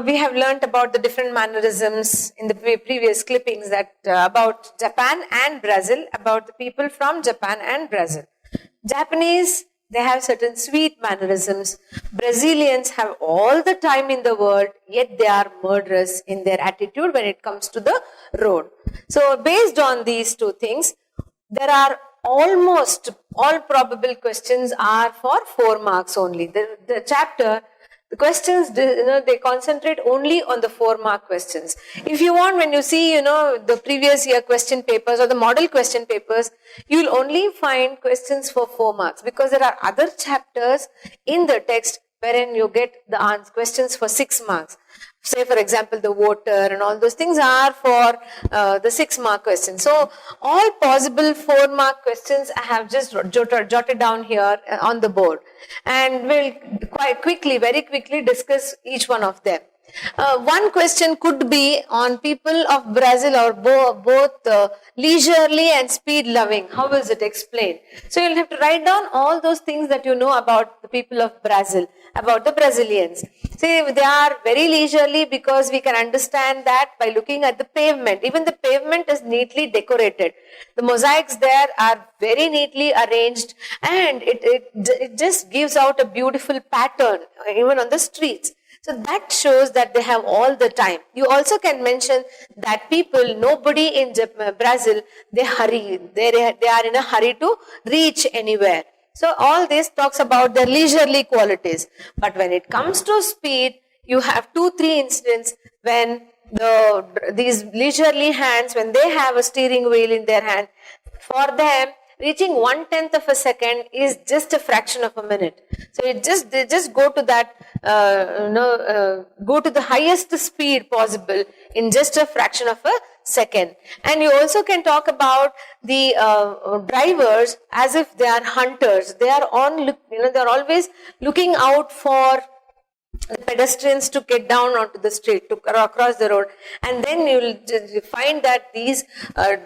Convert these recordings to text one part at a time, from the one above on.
we have learnt about the different mannerisms in the previous clippings that about Japan and Brazil, about the people from Japan and Brazil. Japanese, they have certain sweet mannerisms. Brazilians have all the time in the world, yet they are murderous in their attitude when it comes to the road. So based on these two things, there are almost all probable questions are for 4 marks only. The chapter, the questions, they concentrate only on the 4-mark questions. If you want, when you see, the previous year question papers or the model question papers, you'll only find questions for 4 marks because there are other chapters in the text wherein you get the questions for 6 marks. Say, for example, the voter and all those things are for the 6-mark questions. So, all possible 4-mark questions I have just jotted down here on the board. And we'll very quickly discuss each one of them. One question could be on people of Brazil or both leisurely and speed loving. How is it explained? So you'll have to write down all those things that you know about the people of Brazil, about the Brazilians. See, they are very leisurely because we can understand that by looking at the pavement. Even the pavement is neatly decorated. The mosaics there are very neatly arranged and it just gives out a beautiful pattern even on the streets. So that shows that they have all the time. You also can mention that nobody in Brazil, they hurry. They are in a hurry to reach anywhere. So all this talks about their leisurely qualities. But when it comes to speed, you have 2-3 incidents when these leisurely hands, when they have a steering wheel in their hand, for them, reaching 1/10 of a second is just a fraction of a minute. So they just go to that, go to the highest speed possible in just a fraction of a second. And you also can talk about the drivers as if they are hunters. They are they're always looking out for the pedestrians to get down onto the street, to cross the road, and then you'll find that these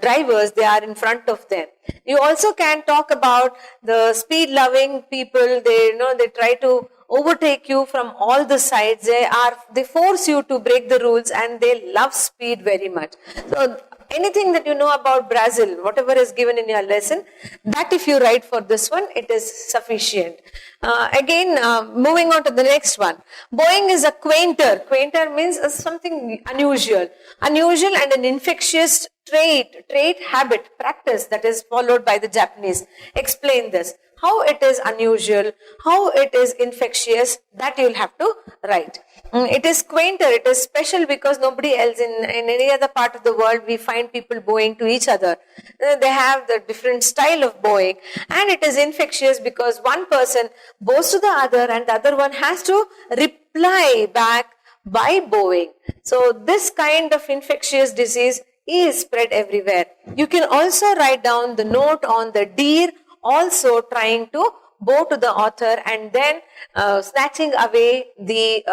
drivers, they are in front of them. You also can talk about the speed loving people. They try to overtake you from all the sides. They force you to break the rules and they love speed very much. So anything that you know about Brazil, whatever is given in your lesson, that if you write for this one, it is sufficient. Moving on to the next one. Boeing is a quainter. Quainter means something unusual. Unusual and an infectious trait, habit, practice that is followed by the Japanese. Explain this. How it is unusual, how it is infectious, that you'll have to write. It is quainter, it is special because nobody else in any other part of the world we find people bowing to each other. They have the different style of bowing, and it is infectious because one person bows to the other and the other one has to reply back by bowing. So this kind of infectious disease is spread everywhere. You can also write down the note on the deer also trying to bow to the author and then snatching away the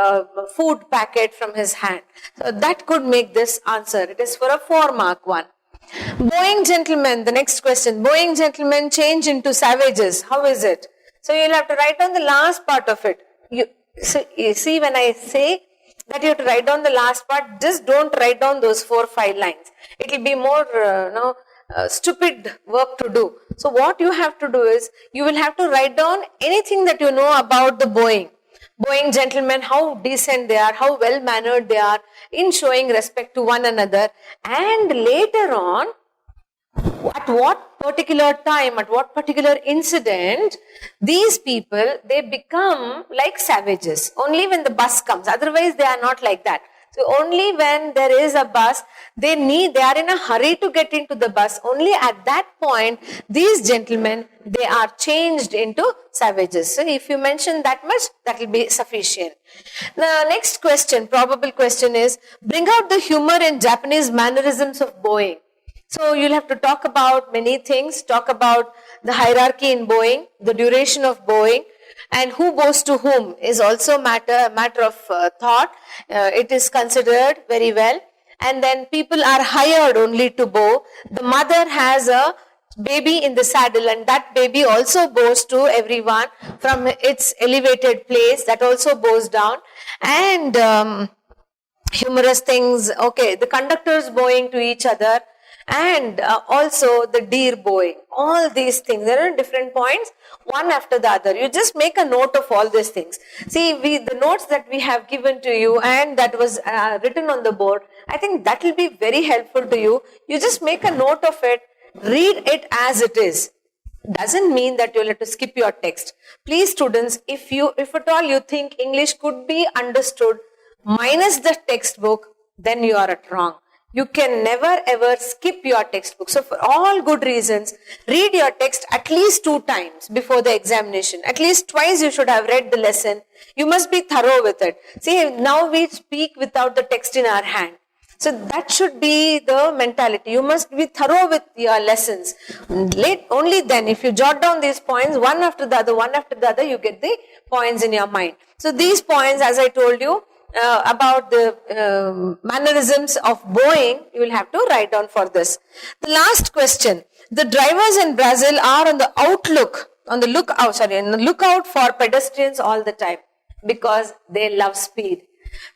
food packet from his hand. So that could make this answer. It is for a 4-mark one. Bowing gentlemen, the next question. Bowing gentlemen change into savages. How is it? So you'll have to write down the last part of it. You see when I say that you have to write down the last part, just don't write down those 4-5 lines. It will be more stupid work to do. So what you have to do is, you will have to write down anything that you know about the bowing gentlemen, how decent they are, how well mannered they are in showing respect to one another, and later on, at what particular time, at what particular incident, these people, they become like savages. Only when the bus comes, otherwise they are not like that. So only when there is a bus, they are in a hurry to get into the bus. Only at that point, these gentlemen, they are changed into savages. So if you mention that much, that will be sufficient. The next question, probable question is, bring out the humor in Japanese mannerisms of bowing. So you'll have to talk about many things, talk about the hierarchy in bowing, the duration of bowing, and who bows to whom is also matter of thought. It is considered very well. And then people are hired only to bow. The mother has a baby in the saddle, and that baby also bows to everyone from its elevated place. That also bows down. And humorous things. Okay, the conductors bowing to each other, and also the deer bowing. All these things, there are different points, one after the other. You just make a note of all these things. See, the notes that we have given to you and that was written on the board, I think that will be very helpful to you. You just make a note of it, read it as it is. Doesn't mean that you'll have to skip your text. Please, students, if at all you think English could be understood minus the textbook, then you are at wrong. You can never ever skip your textbook. So for all good reasons, read your text at least 2 times before the examination. At least twice you should have read the lesson. You must be thorough with it. See, now we speak without the text in our hand. So that should be the mentality. You must be thorough with your lessons. Only then, if you jot down these points, one after the other, you get the points in your mind. So these points, as I told you, about the mannerisms of bowing, you will have to write down for this. The last question. The drivers in Brazil are on the lookout for pedestrians all the time because they love speed.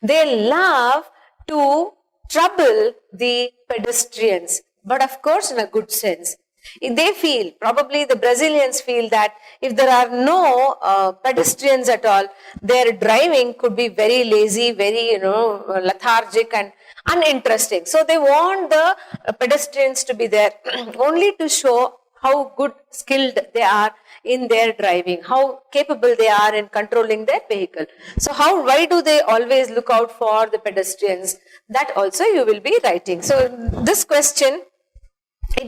They love to trouble the pedestrians, but of course in a good sense. They feel, probably the Brazilians feel, that if there are no pedestrians at all, their driving could be very lazy, very lethargic and uninteresting. So they want the pedestrians to be there only to show how good skilled they are in their driving, how capable they are in controlling their vehicle. So why do they always look out for the pedestrians? That also you will be writing. So this question,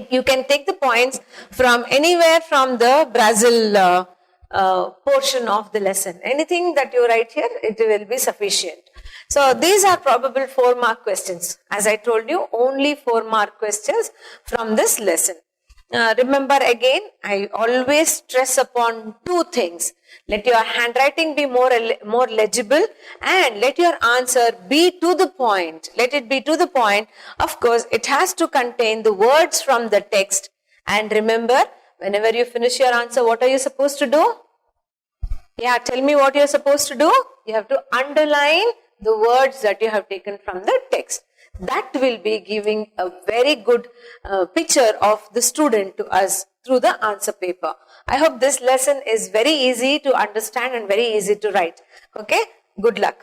you can take the points from anywhere from the Brazil portion of the lesson. Anything that you write here, it will be sufficient. So these are probable 4-mark questions. As I told you, only 4-mark questions from this lesson. Remember again, I always stress upon 2 things. Let your handwriting be more legible and let your answer be to the point. Let it be to the point. Of course, it has to contain the words from the text. And remember, whenever you finish your answer, what are you supposed to do? Yeah, tell me what you're supposed to do. You have to underline the words that you have taken from the text. That will be giving a very good picture of the student to us through the answer paper. I hope this lesson is very easy to understand and very easy to write. Okay, good luck.